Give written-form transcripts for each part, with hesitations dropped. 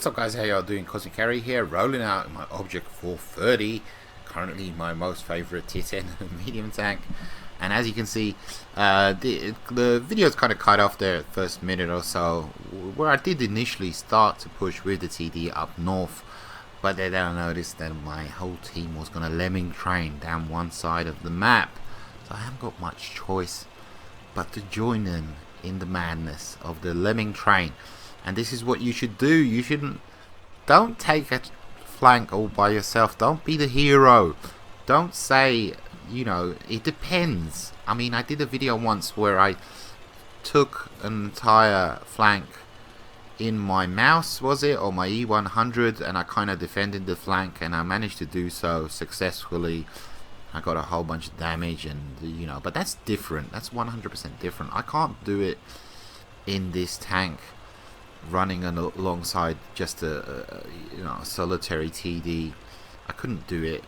What's up guys, how y'all doing? Cosmic Carry here, rolling out my Object 430, currently my most favourite tier 10 medium tank. And as you can see, the video's kind of cut off there first minute or so, where I did initially start to push with the TD up north, but then I noticed that my whole team was going to lemming train down one side of the map, so I haven't got much choice but to join them in the madness of the lemming train. And this is what you should do. Don't take a flank all by yourself. Don't be the hero. Don't say, you know, it depends. I mean, I did a video once where I took an entire flank in my mouse, was it, or my E100, and I kind of defended the flank, and I managed to do so successfully. I got a whole bunch of damage, and you know, but that's different. That's 100% different. I can't do it in this tank running alongside just a solitary TD. I couldn't do it.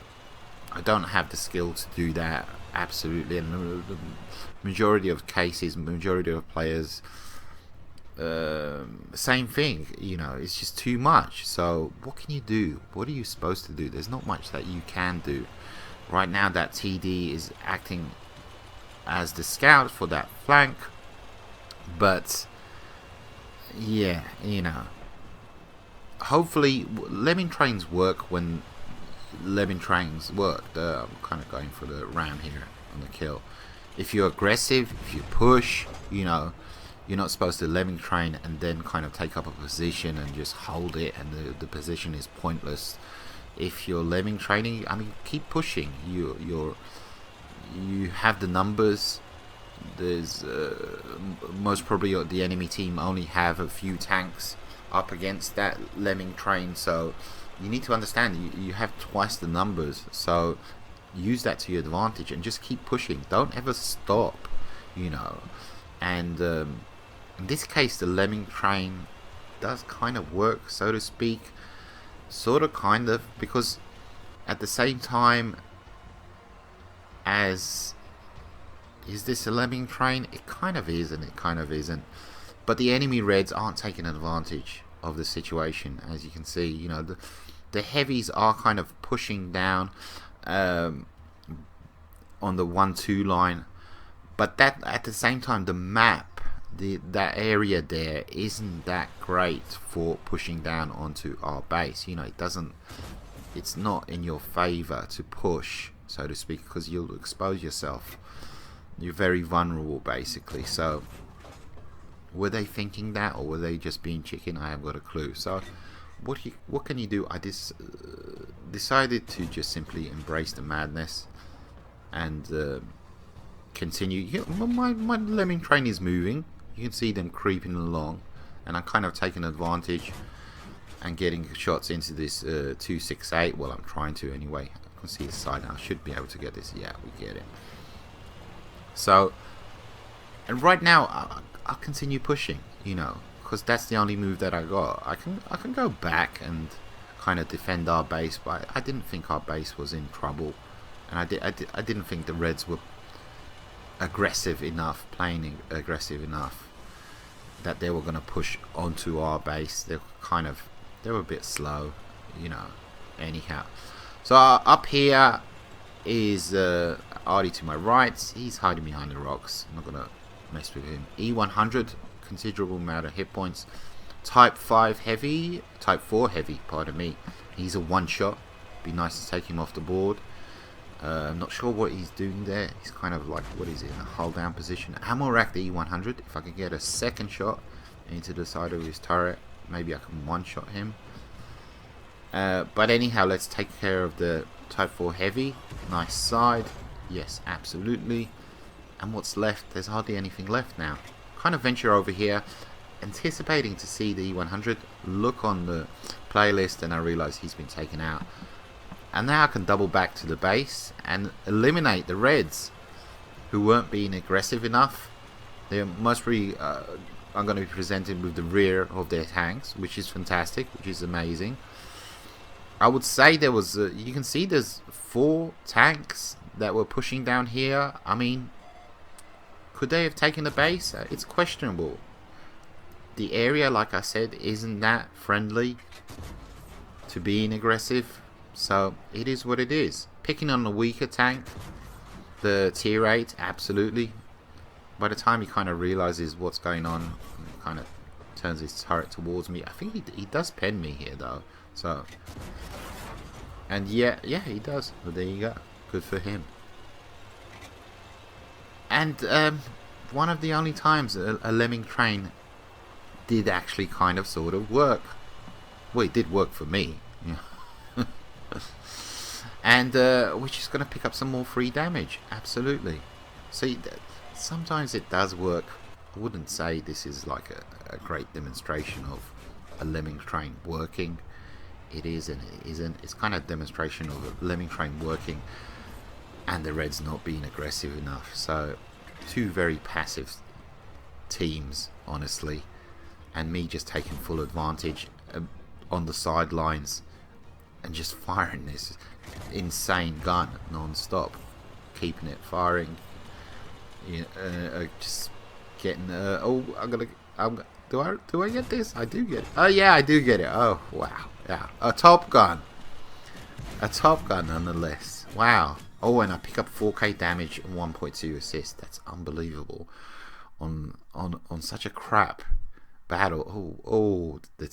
I don't have the skill to do that, absolutely. And the majority of cases, majority of players, same thing. You know, it's just too much. So what can you do? What are you supposed to do? There's not much that you can do right now. That TD is acting as the scout for that flank, but yeah, you know, hopefully lemming trains work when lemming trains work. I'm kind of going for the ram here on the kill. If you're aggressive, if you push, you know, you're not supposed to lemming train and then kind of take up a position and just hold it, and the position is pointless. If you're lemming training, I mean, keep pushing. You have the numbers. There's most probably the enemy team only have a few tanks up against that lemming train, so you need to understand you have twice the numbers, so use that to your advantage and just keep pushing. Don't ever stop, you know. And in this case, the lemming train does kind of work, so to speak, sort of, kind of, because at the same time as, is this a lemming train? It kind of is and it kind of isn't. But the enemy reds aren't taking advantage of the situation, as you can see. You know, the heavies are kind of pushing down on the 1-2 line, but that at the same time, the map, that area there isn't that great for pushing down onto our base. You know, it's not in your favor to push, so to speak, because you'll expose yourself. You're very vulnerable, basically. So were they thinking that, or were they just being chicken? I haven't got a clue. So what can you do? I decided to just simply embrace the madness and continue. My lemming train is moving. You can see them creeping along, and I'm kind of taking advantage and getting shots into this 268. Well, I'm trying to anyway. I can see the side now. I should be able to get this. Yeah, we get it. So, and right now I'll continue pushing, you know, because that's the only move that I got. I can go back and kind of defend our base, but I didn't think our base was in trouble, and I didn't think the Reds were aggressive enough, playing aggressive enough, that they were going to push onto our base. They were a bit slow, you know. Anyhow, so up here is Artie to my right. He's hiding behind the rocks. I'm not gonna mess with him. E100, considerable amount of hit points. Type 5 heavy, Type 4 heavy, pardon me. He's a one shot. Be nice to take him off the board. I'm not sure what he's doing there. He's kind of like, what is it, in a hold down position. Ammo rack the E100. If I could get a second shot into the side of his turret, maybe I can one shot him. But anyhow, let's take care of the Type 4 heavy. Nice side. Yes, absolutely. And what's left? There's hardly anything left now. Kind of venture over here, anticipating to see the E100. Look on the playlist, and I realize he's been taken out. And now I can double back to the base and eliminate the Reds, who weren't being aggressive enough. They most probably are going to be presented with the rear of their tanks, which is fantastic, which is amazing. I would say there was, you can see there's 4 tanks that were pushing down here. I mean, could they have taken the base? It's questionable. the area, like I said, isn't that friendly to being aggressive. So it is what it is. Picking on the weaker tank, the tier 8, absolutely. By the time he kind of realizes what's going on, he kind of turns his turret towards me. I think he does pen me here though. So, and yeah, he does. Well, there you go. Good for him. And one of the only times a lemming train did actually kind of sort of work. Well, it did work for me. Yeah. And we're just going to pick up some more free damage. Absolutely. See, sometimes it does work. I wouldn't say this is like a great demonstration of a lemming train working. It is and it isn't. It's kind of a demonstration of a lemming train working and the Reds not being aggressive enough. So, two very passive teams, honestly. And me just taking full advantage on the sidelines and just firing this insane gun non-stop, keeping it firing. Just getting. Do I get this? I do get it. Oh yeah, I do get it. Oh wow, yeah, a Top Gun nonetheless. Wow. Oh, and I pick up 4k damage and 1.2 assist. That's unbelievable. On such a crap battle. Oh, the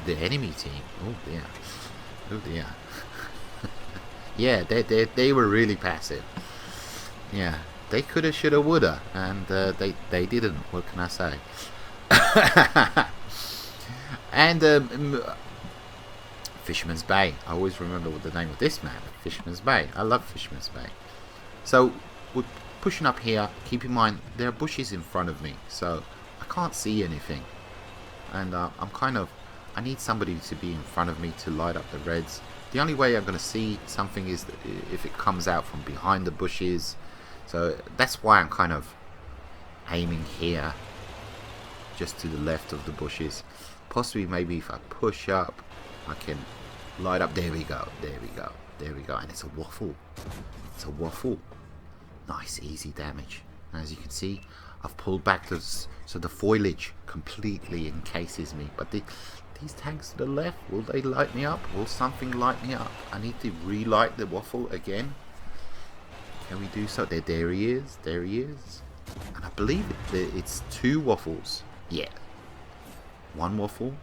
the enemy team. Oh dear. Yeah, they were really passive. Yeah, they coulda, shoulda, woulda, and they didn't. What can I say? And Fisherman's Bay. I always remember what the name of this map. Fisherman's Bay. I love Fisherman's Bay. So we're pushing up here. Keep in mind there are bushes in front of me, so I can't see anything. And I need somebody to be in front of me to light up the Reds. The only way I'm going to see something is if it comes out from behind the bushes. So that's why I'm kind of aiming here, just to the left of the bushes. Possibly maybe if I push up, I can light up. There we go. And it's a waffle. Nice, easy damage. And as you can see, I've pulled back so the foliage completely encases me. But these tanks to the left, will they light me up? Will something light me up? I need to relight the waffle again. Can we do so? There he is. And I believe it's 2 waffles. Yeah. 1 waffle.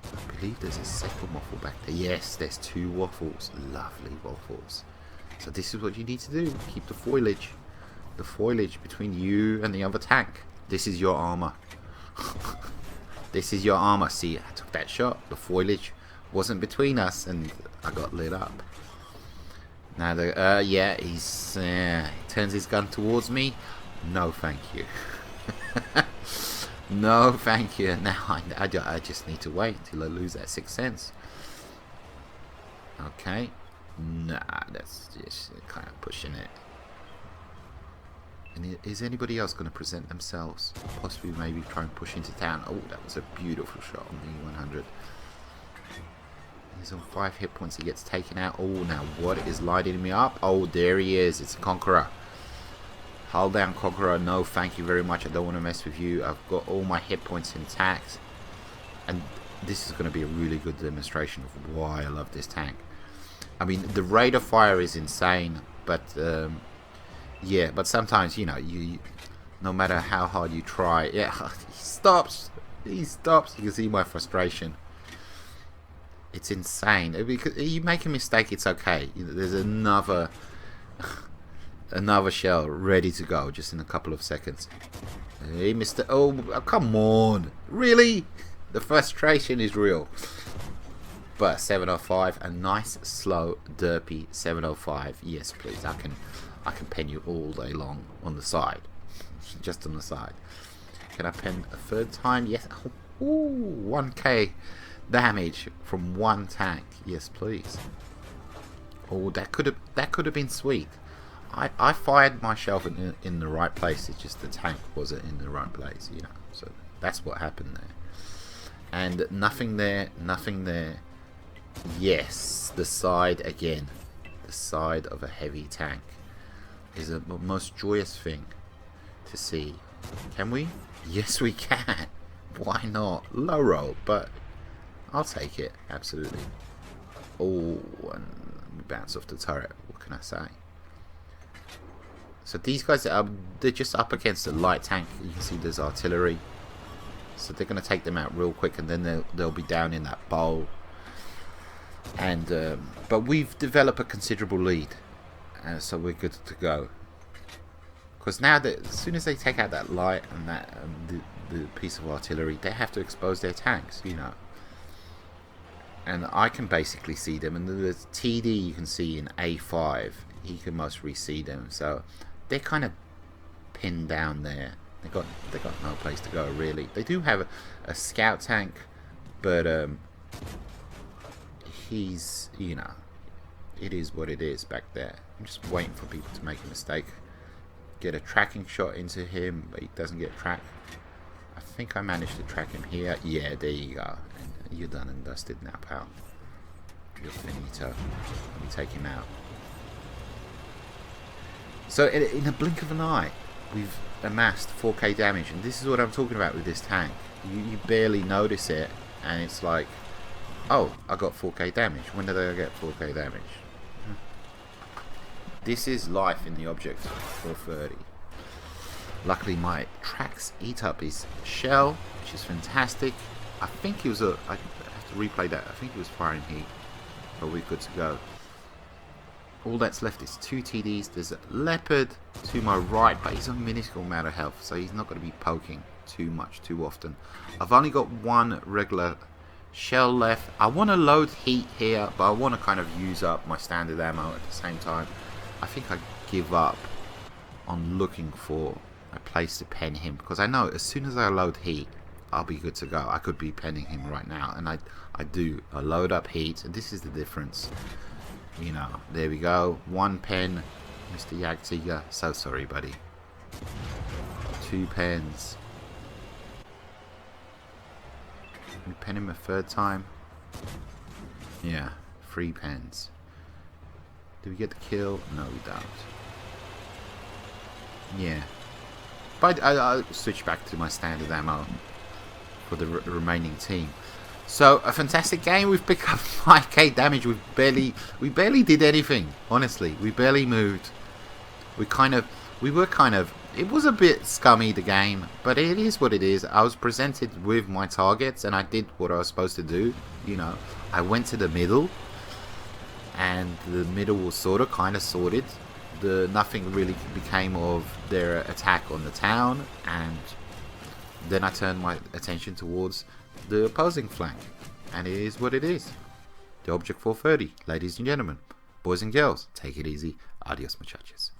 I believe there's a second waffle back there. Yes, there's 2 waffles. Lovely waffles. So this is what you need to do. Keep the foliage between you and the other tank. This is your armor. This is your armor. See, I took that shot. The foliage wasn't between us, and I got lit up. Now, he turns his gun towards me. No, thank you. No, thank you. Now I just need to wait until I lose that 6th sense. Okay. Nah, that's just kind of pushing it. And is anybody else going to present themselves? Possibly maybe try and push into town. Oh, that was a beautiful shot on the 100. He's on 5 hit points. He gets taken out. Oh, now what is lighting me up? Oh, there he is. It's a Conqueror. Hold down, Conqueror. No, thank you very much. I don't want to mess with you. I've got all my hit points intact. And this is going to be a really good demonstration of why I love this tank. I mean, the rate of fire is insane. But, yeah. But sometimes, you no matter how hard you try. Yeah, he stops. You can see my frustration. It's insane. Because you make a mistake, it's okay. There's another shell ready to go just in a couple of seconds. Hey, Mr. Oh, come on. Really? The frustration is real. But 705, a nice, slow, derpy 705. Yes, please. I can pen you all day long on the side. Just on the side. Can I pen a 3rd time? Yes. Ooh, 1k damage from 1 tank. Yes, please. Oh, that could have been sweet. I fired myself in the right place. It's just the tank wasn't in the right place, So that's what happened there. And nothing there. Yes, the side again. The side of a heavy tank is the most joyous thing to see Can we? Yes, we can. Why not? Low roll, but I'll take it. Absolutely. Oh, and we bounce off the turret. What can I say? So these guys, they're just up against the light tank. You can see there's artillery. So they're going to take them out real quick, and then they'll be down in that bowl. And but we've developed a considerable lead, so we're good to go. Because now that as soon as they take out that light and that the piece of artillery, they have to expose their tanks, you know. And I can basically see them, and the TD you can see in A5, he can mostly see them. So they're kind of pinned down there. They got no place to go really. They do have a scout tank, but he's, you know, it is what it is back there. I'm just waiting for people to make a mistake. Get a tracking shot into him, but he doesn't get tracked. I think I managed to track him here. Yeah, there you go. And you're done and dusted now, pal. You're finito. Let me take him out. So in a blink of an eye, we've amassed 4k damage, and this is what I'm talking about with this tank. You barely notice it, and it's like, oh, I got 4k damage. When did I get 4k damage? This is life in the object 430. Luckily my tracks eat up his shell, which is fantastic. I think it was I have to replay that. I think it was firing heat, but we're good to go. All that's left is 2 TDs. There's a leopard to my right, but he's a minuscule amount of health, so he's not going to be poking too much too often. I've only got one regular shell left. I want to load heat here, but I want to kind of use up my standard ammo at the same time. I think I give up on looking for a place to pen him, because I know as soon as I load heat, I'll be good to go. I could be penning him right now, and I do. I load up heat, and this is the difference. You know, there we go. 1 pen, Mr. Yagtiga. So sorry, buddy. 2 pens. We pen him a 3rd time. Yeah, 3 pens. Do we get the kill? No, we don't. Yeah. But I'll switch back to my standard ammo for the remaining team. So a fantastic game. We've picked up 5k damage. We barely did anything. Honestly, we barely moved. It was a bit scummy, the game, but it is what it is. I was presented with my targets, and I did what I was supposed to do. You know, I went to the middle, and the middle was kind of sorted. Nothing really became of their attack on the town, and then I turned my attention towards the opposing flank, and it is what it is. The Object 430, ladies and gentlemen, boys and girls, take it easy. Adios, muchachos.